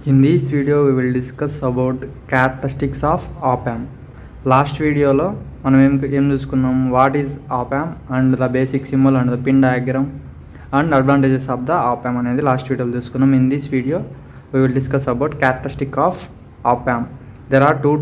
In this video, we will discuss about characteristics of op-amp. Last video lo manam em chusukunnam what is op-amp and the basic symbol and the pin diagram and advantages of the op-amp anedi last video lo chusukunnam. In this video, we will discuss about characteristic of op-amp. There are two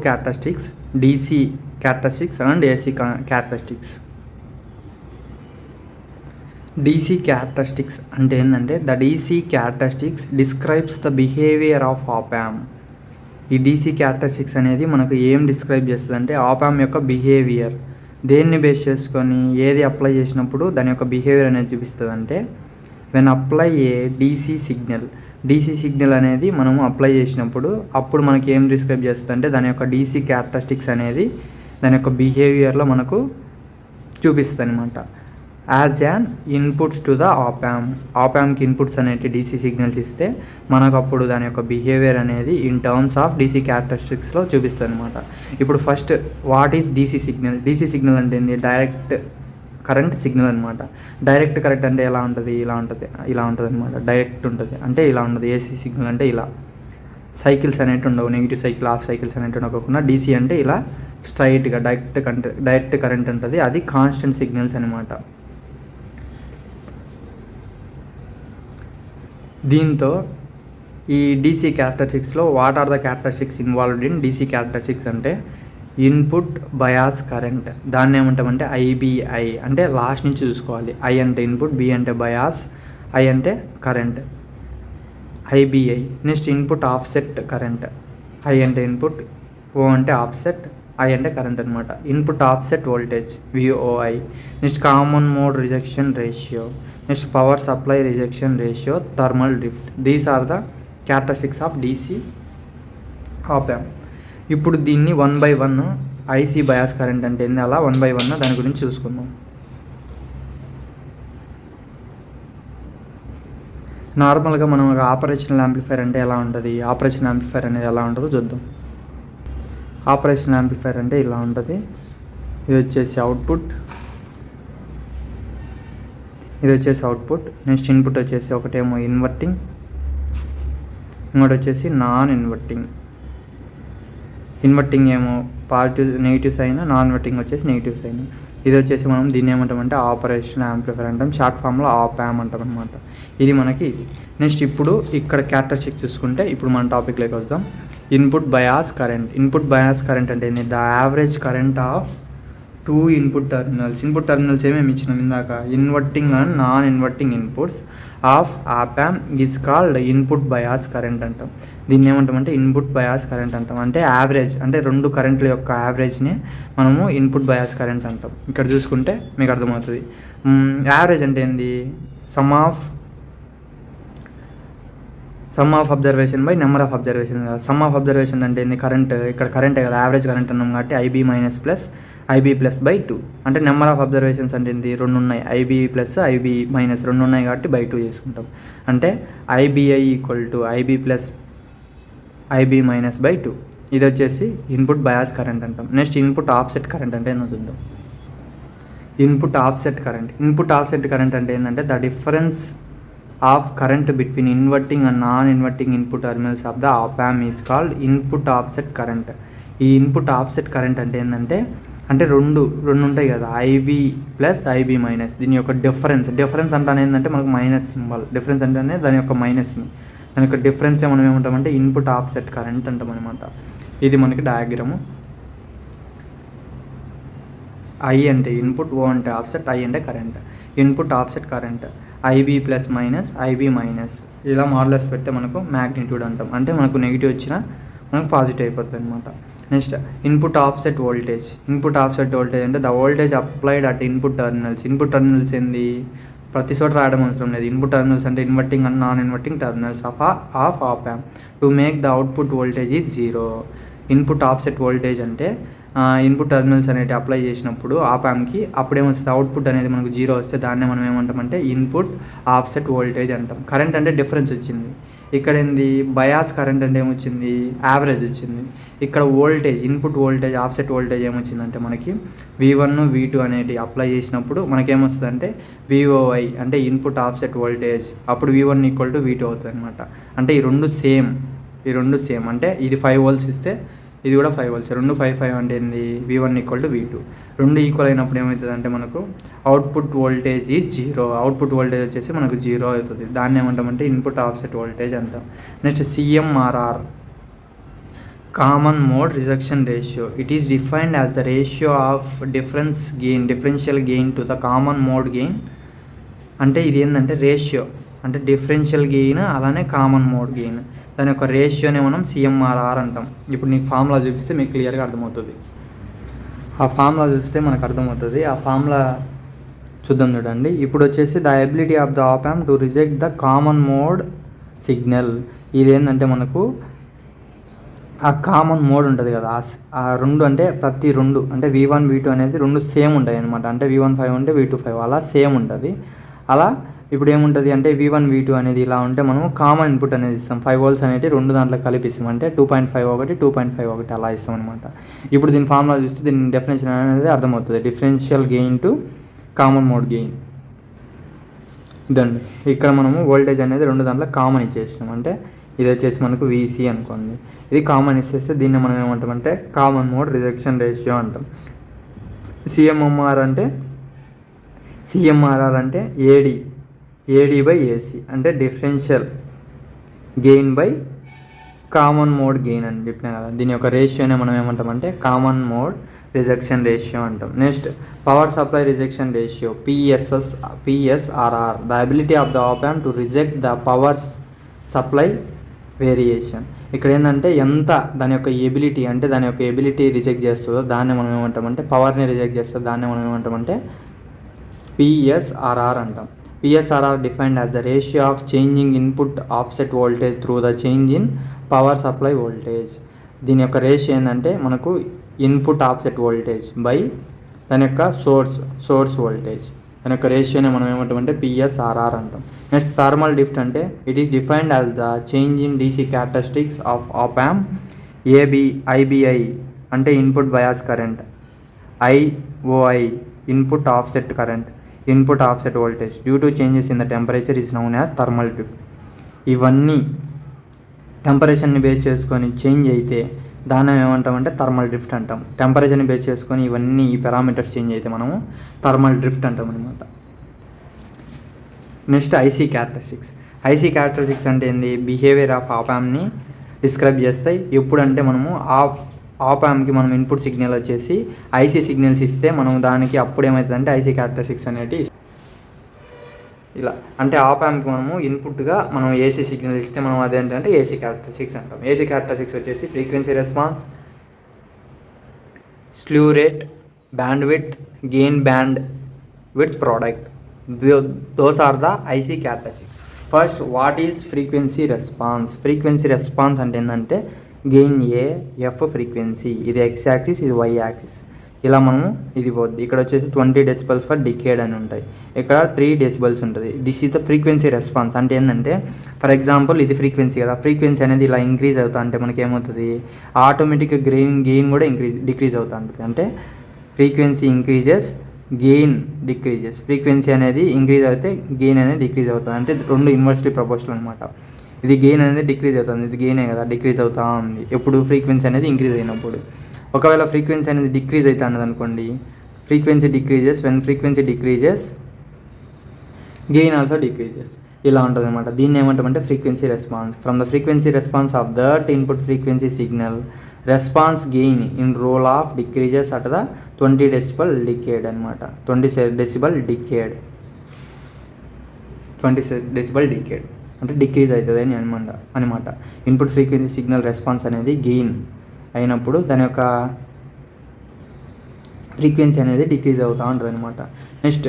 characteristics, DC characteristics and AC characteristics. DC characteristics అంటే ఏంటంటే the DC characteristics describes the behavior of op-amp. ఈ DC characteristics అనేది మనకు ఏం describe చేస్తుంది అంటే op-amp యొక్క behaviour దేన్ని బేస్ చేసుకొని ఏది అప్లై చేసినప్పుడు దాని యొక్క బిహేవియర్ అనేది చూపిస్తుంది. అంటే when apply A DC signal అనేది మనము అప్లై చేసినప్పుడు అప్పుడు మనకి ఏం డిస్క్రైబ్ చేస్తుంది అంటే దాని యొక్క DC characteristics అనేది దాని యొక్క బిహేవియర్లో మనకు చూపిస్తుంది అనమాట. As an inputs to the ఆప్-యాంప్కి ఇన్పుట్స్ అనేవి డీసీ సిగ్నల్స్ ఇస్తే మనకు అప్పుడు దాని యొక్క బిహేవియర్ అనేది ఇన్ టర్మ్స్ ఆఫ్ డీసీ క్యారెక్టరిస్టిక్స్లో చూపిస్తుంది అనమాట. ఇప్పుడు first what is DC signal అంటే ఏంటి? డైరెక్ట్ కరెంట్ సిగ్నల్ అనమాట. డైరెక్ట్ కరెంట్ అంటే ఎలా ఉంటుంది? ఇలా ఉంటుంది అనమాట. డైరెక్ట్ ఉంటుంది అంటే ఇలా ఉంటుంది. ఏసీ సిగ్నల్ అంటే ఇలా సైకిల్స్ అనేవి ఉండవు, నెగిటివ్ సైకిల్ ఆఫ్ సైకిల్స్ అనేవి ఉండకుండా డీసీ అంటే ఇలా స్ట్రైట్గా డైరెక్ట్ కరెంట్ ఉంటుంది. అది కాన్స్టెంట్ సిగ్నల్స్ అనమాట. దీంతో ఈ డీసీ క్యారెక్టరిస్టిక్స్లో what are the characteristics involved in DC characteristics అంటే ఇన్పుట్ బయాస్ కరెంట్, దాన్ని ఏమంటామంటే ఐబిఐ అంటే లాస్ట్ నుంచి చూసుకోవాలి. ఐ అంటే ఇన్పుట్, బి అంటే బయాస్, ఐ అంటే current, IBI. Next input offset current, I అంటే ఇన్పుట్, ఓ అంటే ఆఫ్సెట్, ఐ అంటే కరెంట్ అనమాట. Input offset voltage VOI. Next common mode rejection ratio, next power supply rejection ratio, thermal drift. These are the characteristics of DC ఆప్-యాంప్. ఇప్పుడు దీన్ని 1 by 1 IC bias current అంటే ఏంది అలా 1 by 1 దాని గురించి చూసుకుందాం. నార్మల్గా మనం ఒక ఆపరేషనల్ యాంప్లిఫైర్ అంటే ఎలా ఉంటుంది, ఆపరేషన్ యాంప్లిఫైర్ అనేది ఎలా ఉంటుందో చూద్దాం. ఆపరేషన్ యాంప్లిఫైర్ అంటే ఇలా ఉంటుంది. ఇది వచ్చేసి అవుట్పుట్, నెక్స్ట్ ఇన్పుట్ వచ్చేసి ఒకటేమో ఇన్వర్టింగ్, ఇంకోటి వచ్చేసి నాన్ ఇన్వర్టింగ్. ఇన్వర్టింగ్ ఏమో positive negative sign, non inverting వచ్చేసి నెగిటివ్ సైన్. ఇది వచ్చేసి మనం దీన్ని ఏమంటామంటే ఆపరేషన్ యాంప్లిఫైర్ అంటాం, షార్ట్ ఫామ్లో ఆప్-యాంప్ అంటాం అనమాట. ఇది మనకి నెక్స్ట్ ఇప్పుడు ఇక్కడ క్యారెక్టరిస్టిక్స్ చూసుకుంటే ఇప్పుడు మన టాపిక్లోకి వద్దాం. ఇన్పుట్ బయాస్ కరెంట్ అంటే ఏంటి? The average current of two input terminals ఏమేమి ఇచ్చినాం ఇందాక, inverting and non inverting inputs of op amp is called input bias current అంటాం. దీన్ని ఏమంటామంటే ఇన్పుట్ బయాస్ కరెంట్ అంటాం. అంటే యావరేజ్ అంటే రెండు కరెంట్ల యొక్క యావరేజ్ని మనము ఇన్పుట్ బయాస్ కరెంట్ అంటాం. ఇక్కడ చూసుకుంటే మీకు అర్థమవుతుంది. యావరేజ్ అంటే ఏంది? Some of observation by number of observation. Some of observation అంటే ఏంది? కరెంట్, ఇక్కడ కరెంటే కదా యావరేజ్ కరెంట్ అన్నాం కాబట్టి IB minus plus IB plus by 2. అంటే నెంబర్ ఆఫ్ అబ్జర్వేషన్స్ అంటే ఏంది? 2 ఉన్నాయి, ఐబీ ప్లస్ ఐబీ మైనస్ 2 ఉన్నాయి కాబట్టి బై 2 చేసుకుంటాం. అంటే IBI equal to IB plus IB minus by 2. ఇది వచ్చేసి ఇన్పుట్ బయాస్ కరెంట్ అంటాం. నెక్స్ట్ ఇన్పుట్ ఆఫ్సెట్ కరెంట్ అంటే ఏంటో చూద్దాం. ఇన్పుట్ ఆఫ్సెట్ కరెంట్ అంటే ఏంటంటే the difference of current between inverting and non inverting input terminals of the op amp is called input offset current. ఈ input offset current అంటే ఏంటంటే రెండు ఉంటాయి కదా, ఐబీ ప్లస్ ఐబీ మైనస్. దీని యొక్క డిఫరెన్స్ అంటే ఏంటంటే మనకు మైనస్ సింబల్, డిఫరెన్స్ అంటే దాని యొక్క మైనస్ని, దాని యొక్క డిఫరెన్స్ని మనం ఏమంటామంటే ఇన్పుట్ ఆఫ్సెట్ కరెంట్ అంటాం అనమాట. ఇది మనకి డయాగ్రాము. ఐ అంటే ఇన్పుట్, ఓ అంటే ఆఫ్సెట్, ఐ అంటే current. Input offset current IB plus minus IB minus ఇలా మాడ్యులస్ పెడితే మనకు మ్యాగ్నిట్యూడ్ అంటాం. అంటే మనకు నెగిటివ్ వచ్చినా మనకు పాజిటివ్ అయిపోతుంది అనమాట. నెక్స్ట్ ఇన్పుట్ ఆఫ్సెట్ వోల్టేజ్ అంటే the voltage applied at input terminals ఏంది? ప్రతి చోట రాయడం అవసరం లేదు. ఇన్పుట్ టర్మినల్స్ అంటే inverting and non inverting terminals of op amp to make the output voltage is 0. Input offset voltage అంటే ఇన్పుట్ టెర్మినల్స్ అనేవి అప్లై చేసినప్పుడు ఆప్ యాంప్కి అప్పుడేమొస్తుంది, అవుట్పుట్ అనేది మనకు 0 వస్తే దాన్నే మనం ఏమంటామంటే ఇన్పుట్ ఆఫ్సెట్ వోల్టేజ్ అంటాం. కరెంట్ అంటే డిఫరెన్స్ వచ్చింది. ఇక్కడ ఏంది, బయాస్ కరెంట్ అంటే ఏమొచ్చింది, యావరేజ్ వచ్చింది. ఇక్కడ voltage, input voltage offset voltage ఏమొచ్చిందంటే మనకి V1 V2 అనేవి అప్లై చేసినప్పుడు మనకేమొస్తుంది అంటే VOI అంటే ఇన్పుట్ ఆఫ్సెట్ వోల్టేజ్. అప్పుడు V1 = V2 అవుతుంది అనమాట. అంటే ఈ రెండు సేమ్ అంటే ఇది 5 volts ఇస్తే ఇది కూడా 5 volts, రెండు 5 అంటే ఏంది, V1 = V2. రెండు ఈక్వల్ అయినప్పుడు ఏమవుతుంది అంటే మనకు output voltage is 0. Output voltage వచ్చేసి మనకు 0 అవుతుంది. దాన్ని ఏమంటామంటే ఇన్పుట్ ఆఫ్సెట్ వోల్టేజ్ అంటాం. Next CMRR, common mode rejection ratio. It is defined as the ratio of differential gain to the common mode gain. అంటే ఇది ఏంటంటే రేషియో, అంటే డిఫరెన్షియల్ గెయిన్ అలానే కామన్ మోడ్ గెయిన్, దాని యొక్క రేషియోనే మనం CMRR అంటాం. ఇప్పుడు నీకు ఫార్ములా చూపిస్తే మీకు క్లియర్గా అర్థమవుతుంది. ఆ ఫార్ములా చూస్తే మనకు అర్థమవుతుంది. ఆ ఫార్ములా చూద్దాం చూడండి. ఇప్పుడు వచ్చేసి the ability of the op amp to reject the common mode signal. ఇదేంటంటే మనకు ఆ కామన్ మోడ్ ఉంటుంది కదా, ఆ రెండు అంటే ప్రతి రెండు అంటే V1 V2 అనేది రెండు సేమ్ ఉంటాయి అనమాట. అంటే V1 5 ఉంటే V2 5 అలా సేమ్ ఉంటుంది. అలా ఇప్పుడు ఏముంటుంది అంటే V1 V2 అనేది ఇలా ఉంటే మనం కామన్ ఇన్పుట్ అనేది ఇస్తాం. 5 volts అనేది రెండు దాంట్లో కలిపిస్తాం. అంటే 2.5 ఒకటి 2.5 ఒకటి అలా ఇస్తాం అనమాట. ఇప్పుడు దీని ఫార్ములా చూస్తే దీని డెఫినేషన్ అనేది అర్థమవుతుంది. Differential gain to common mode gain. ఇదండి, ఇక్కడ మనము వోల్టేజ్ అనేది రెండు దాంట్లో కామన్ ఇచ్చేసినాం. అంటే ఇది వచ్చేసి మనకు VC అనుకోండి, ఇది కామన్ ఇచ్చేస్తే దీన్ని మనం ఏమంటామంటే కామన్ మోడ్ రిజెక్షన్ రేషియో అంటాం. CMRR అంటే AD/AC అంటే differential gain by common mode gain అని చెప్పినా కదా. దీని యొక్క రేషియోనే మనం ఏమంటామంటే కామన్ మోడ్ రిజెక్షన్ రేషియో అంటాం. Next power supply rejection ratio, PSRR, the ability of the op amp to reject the power supply variation. ఇక్కడ ఏంటంటే ఎంత దాని యొక్క ఎబిలిటీ రిజెక్ట్ చేస్తుందో దాన్ని మనం ఏమంటామంటే పవర్ని రిజెక్ట్ చేస్తుందో దాన్ని మనం ఏమంటామంటే PSRR అంటాం. PSRR defined as the ratio of changing input offset voltage through the change in power supply voltage. దీని యొక్క రేషియో ఏంటంటే మనకు ఇన్పుట్ ఆఫ్సెట్ వోల్టేజ్ బై దాని యొక్క సోర్స్ వోల్టేజ్. దాని యొక్క రేషియోనే మనం ఏమంటామంటే PSRR అంటాం. నెక్స్ట్ థర్మల్ డ్రిఫ్ట్ అంటే it is defined as the change in DC characteristics of op amp. IBI అంటే input bias current, IOI input offset current, input offset voltage due to changes in the temperature is noun as thermal drift. ఇవన్నీ టెంపరేచర్ని base చేసుకొని change అయితే దాన్ని ఏమంటామంటే thermal drift అంటాం. టెంపరేచర్ని base చేసుకొని ఇవన్నీ ఈ పారామీటర్స్ చేంజ్ అయితే మనము థర్మల్ డ్రిఫ్ట్ అంటాం అనమాట. నెక్స్ట్ IC క్యారెక్టరిస్టిక్స్ అంటే ఏంది, బిహేవియర్ ఆఫ్ ఆప్ యాంప్ని డిస్క్రైబ్ చేస్తాయి. ఎప్పుడంటే మనము ఆప్ యాంప్కి మనం ఇన్పుట్ సిగ్నల్ వచ్చేసి IC సిగ్నల్స్ ఇస్తే మనం దానికి అప్పుడు ఏమవుతుందంటే IC క్యారెక్టరిస్టిక్స్ అనేవి ఇలా. అంటే ఆప్ యాంప్కి మనము ఇన్పుట్గా మనం AC సిగ్నల్ ఇస్తే మనం అదేంటంటే AC క్యారెక్టరిస్టిక్స్ అంటాం. AC క్యారెక్టరిస్టిక్స్ వచ్చేసి frequency response, slew rate, bandwidth, gain bandwidth product. Those are the IC characteristics. First what is frequency response అంటే ఏంటంటే గెయిన్ F ఫ్రీక్వెన్సీ, ఇది X యాక్సిస్, ఇది Y axis. ఇలా మనము ఇది పోద్ది. ఇక్కడ వచ్చేసి 20 decibels per decade అని ఉంటాయి, ఇక్కడ 3 decibels ఉంటుంది. This is the frequency response. అంటే ఏంటంటే ఫర్ ఎగ్జాంపుల్ ఇది ఫ్రీక్వెన్సీ కదా, ఫ్రీక్వెన్సీ అనేది ఇలా ఇంక్రీజ్ అవుతా అంటే మనకి ఏమవుతుంది, ఆటోమేటిక్గా గెయిన్ కూడా డిక్రీజ్ అవుతూ ఉంటుంది. అంటే frequency increases, gain decreases. Frequency అనేది ఇంక్రీజ్ అయితే గెయిన్ అనేది డిక్రీజ్ అవుతుంది. అంటే రెండు ఇన్వర్స్లీ ప్రపోర్షనల్ అనమాట. ఇది గెయిన్ అనేది డిక్రీజ్ అవుతుంది, ఇది గెయినే కదా డిక్రీజ్ అవుతూ ఉంది ఎప్పుడు ఫ్రీక్వెన్సీ అనేది ఇంక్రీజ్ అయినప్పుడు. ఒకవేళ ఫ్రీక్వెన్సీ అనేది డిక్రీజ్ అవుతా అన్నది అనుకోండి, frequency decreases, when frequency decreases gain also decreases. ఇలా ఉంటుంది అనమాట. దీన్ని ఏమంటామంటే frequency response. From the frequency response of that input frequency signal response gain in roll off decreases at the 20 decibel decade అనమాట. 20 decibel డికేడ్ అంటే decrease అవుతుంది అని అనమాట. ఇన్పుట్ ఫ్రీక్వెన్సీ సిగ్నల్ రెస్పాన్స్ అనేది గెయిన్ అయినప్పుడు దాని యొక్క ఫ్రీక్వెన్సీ అనేది డిక్రీజ్ అవుతూ ఉంటుంది అనమాట. నెక్స్ట్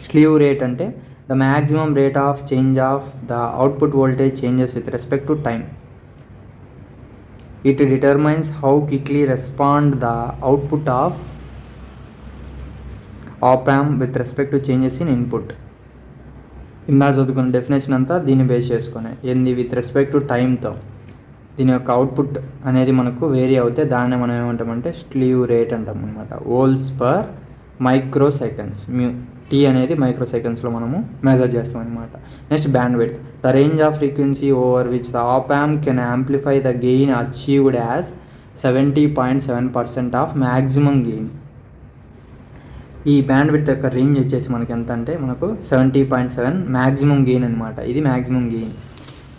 స్లీవ్ రేట్ అంటే the maximum rate of change of the output voltage changes with respect to time. It determines how quickly respond the output of op amp with respect to changes in input. ఇందా చదువుకున్న definition అంతా దీన్ని base చేసుకునే ఏంది with respect to టైంతో దీని యొక్క output అనేది మనకు వేరీ అవుతే దాన్ని మనం ఏమంటామంటే స్లీవ్ రేట్ అంటాం అనమాట. వోల్స్ పర్ మైక్రో సెకండ్స్ టీ అనేది మైక్రో సెకండ్స్లో మనము మెజర్ చేస్తాం అనమాట. Next bandwidth, the range of frequency over which the op amp can amplify the gain achieved as 70.7% of maximum gain. ఈ బ్యాండ్ విడ్త్ యొక్క రేంజ్ వచ్చేసి మనకి ఎంత అంటే మనకు 70.7 మ్యాక్సిమం గెయిన్ అనమాట. ఇది maximum gain.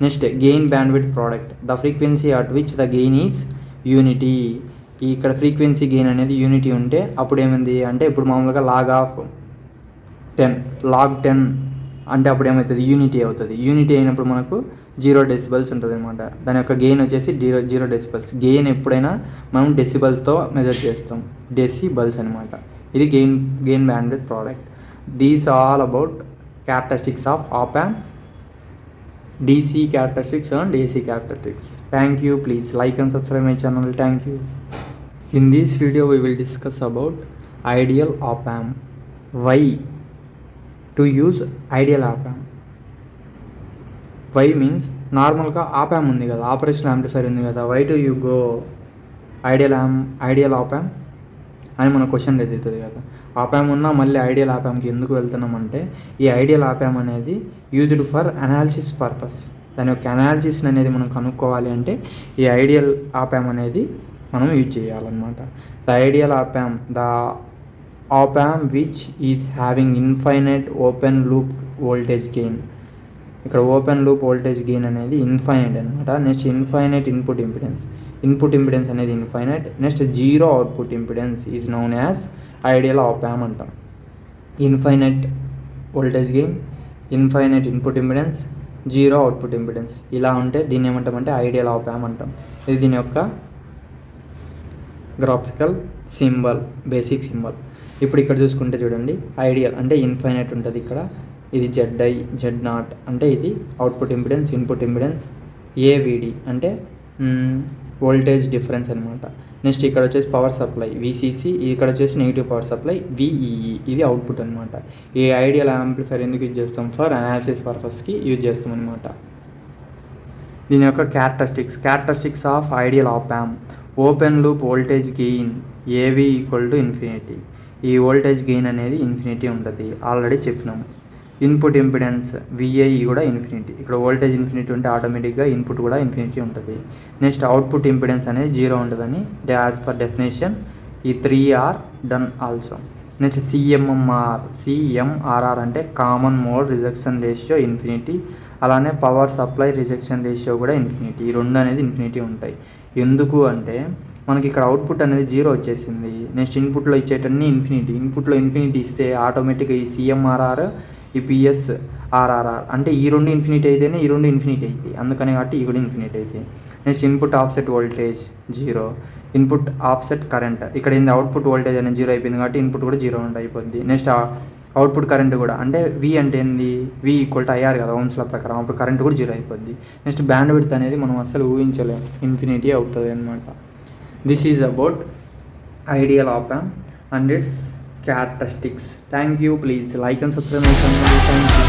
Next gain bandwidth product, the frequency at which the gain is unity. ఇక్కడ ఫ్రీక్వెన్సీ గెయిన్ అనేది యూనిటీ ఉంటే అప్పుడు ఏమైంది అంటే ఇప్పుడు మామూలుగా లాగ్ 10 అంటే అప్పుడు ఏమవుతుంది యూనిటీ అవుతుంది. యూనిటీ అయినప్పుడు మనకు 0 డెసిబల్స్ ఉంటుంది అనమాట. దాని యొక్క గెయిన్ వచ్చేసి 0 డెసిబల్స్. గెయిన్ ఎప్పుడైనా మనం డెసిబల్స్తో మెజర్ చేస్తాం, డెసిబల్స్ అనమాట. ఇది gain bandwidth product. These all about characteristics of op amp, DC characteristics and AC characteristics. Thank you. Please like and subscribe my channel. Thank you. In this video we will discuss about ideal op amp. Why to use ideal op amp? Why means నార్మల్గా op amp ఉంది కదా, operational amplifier ఉంది కదా, why to you go ideal op amp అని మన question raise అవుతుంది కదా. Op amp ఉన్నా మళ్ళీ ఐడియల్ ఆప్ యాంప్కి ఎందుకు వెళ్తున్నామంటే ఈ ఐడియల్ ఆప్ యాంప్ అనేది యూజ్డ్ ఫర్ అనాలిసిస్ పర్పస్. దాని యొక్క అనాలిసిస్ అనేది మనం కనుక్కోవాలి అంటే ఈ ఐడియల్ ఆప్ యాంప్ అనేది మనం యూజ్ చేయాలన్నమాట. The ideal op amp which is having infinite open loop voltage gain. ఇక్కడ ఓపెన్ లూప్ వోల్టేజ్ గెయిన్ అనేది ఇన్ఫైనైట్ అనమాట. నెక్స్ట్ ఇన్ఫైనైట్ ఇన్పుట్ ఇంపిడెన్స్ అనేది infinite. Next zero output impedance is known as ideal op amp అంటాం. Infinite voltage gain, infinite input impedance, zero output impedance ఇలా ఉంటే దీన్ని ఏమంటామంటే ideal op amp అంటాం. ఇది దీని యొక్క గ్రాఫికల్ సింబల్, బేసిక్ సింబల్. ఇప్పుడు ఇక్కడ చూసుకుంటే చూడండి, ఐడియల్ అంటే ఇన్ఫైనైట్ ఉంటుంది ఇక్కడ. ఇది ZI Z0 అంటే ఇది output impedance, input impedance. AVD అంటే వోల్టేజ్ డిఫరెన్స్ అనమాట. నెక్స్ట్ ఇక్కడ వచ్చేసి పవర్ సప్లై VCC, ఇక్కడ వచ్చేసి నెగిటివ్ పవర్ సప్లై VEE, ఇది అవుట్పుట్ అనమాట. ఈ ఐడియల్ యాంప్లిఫైర్ ఎందుకు యూజ్ చేస్తాం? ఫర్ అనాలిసిస్ పర్పస్కి యూజ్ చేస్తాం అనమాట. దీని యొక్క characteristics of ideal op amp. Open loop voltage gain AV equal to infinity. ఈ వోల్టేజ్ గెయిన్ అనేది ఇన్ఫినిటీ ఉంటుంది, ఆల్రెడీ చెప్పినాము. ఇన్పుట్ ఇంపిడెన్స్ VI కూడా ఇన్ఫినిటీ. ఇక్కడ వోల్టేజ్ ఇన్ఫినిటీ ఉంటే ఆటోమేటిక్గా ఇన్పుట్ కూడా ఇన్ఫినిటీ ఉంటుంది. నెక్స్ట్ అవుట్పుట్ ఇంపిడెన్స్ అనేది 0 ఉంటుందని యాజ్ పర్ డెఫినేషన్. ఈ 3 are done also. Next CMRR అంటే common mode rejection ratio infinity. అలానే పవర్ సప్లై రిజెక్షన్ రేషియో కూడా ఇన్ఫినిటీ. ఈ రెండు అనేది ఇన్ఫినిటీ ఉంటాయి. ఎందుకు అంటే మనకి ఇక్కడ అవుట్పుట్ అనేది 0 వచ్చేసింది. నెక్స్ట్ ఇన్పుట్లో ఇచ్చేటన్నీ ఇన్పుట్లో ఇన్ఫినిటీ ఇస్తే ఆటోమేటిక్గా ఈ CMRR, ఈ PSRR అంటే ఈ రెండు ఇన్ఫినిటీ అయితేనే ఈ రెండు ఇన్ఫినిటీ అవుతాయి. అందుకని కాబట్టి ఈ కూడా ఇన్ఫినిటీ అవుతాయి. Next input offset voltage 0, input offset current. ఇక్కడ ఏంది అవుట్పుట్ వోల్టేజ్ అనేది 0 అయిపోయింది కాబట్టి ఇన్పుట్ కూడా 0 అయిపోద్ది. నెక్స్ట్ అవుట్పుట్ కరెంట్ కూడా అంటే V అంటే ఏంది, V ఈక్వల్ టు IR కదా ఓమ్స్ లా ప్రకారం, అప్పుడు కరెంట్ కూడా 0 అయిపోద్ది. నెక్స్ట్ బ్యాండ్ విడ్త్ అనేది మనం అసలు ఊహించలేము, ఇన్ఫినిటీ అవుతుంది అనమాట. This is about ideal op amp and its characteristics. Thank you. Please like and subscribe my channel. Thank you.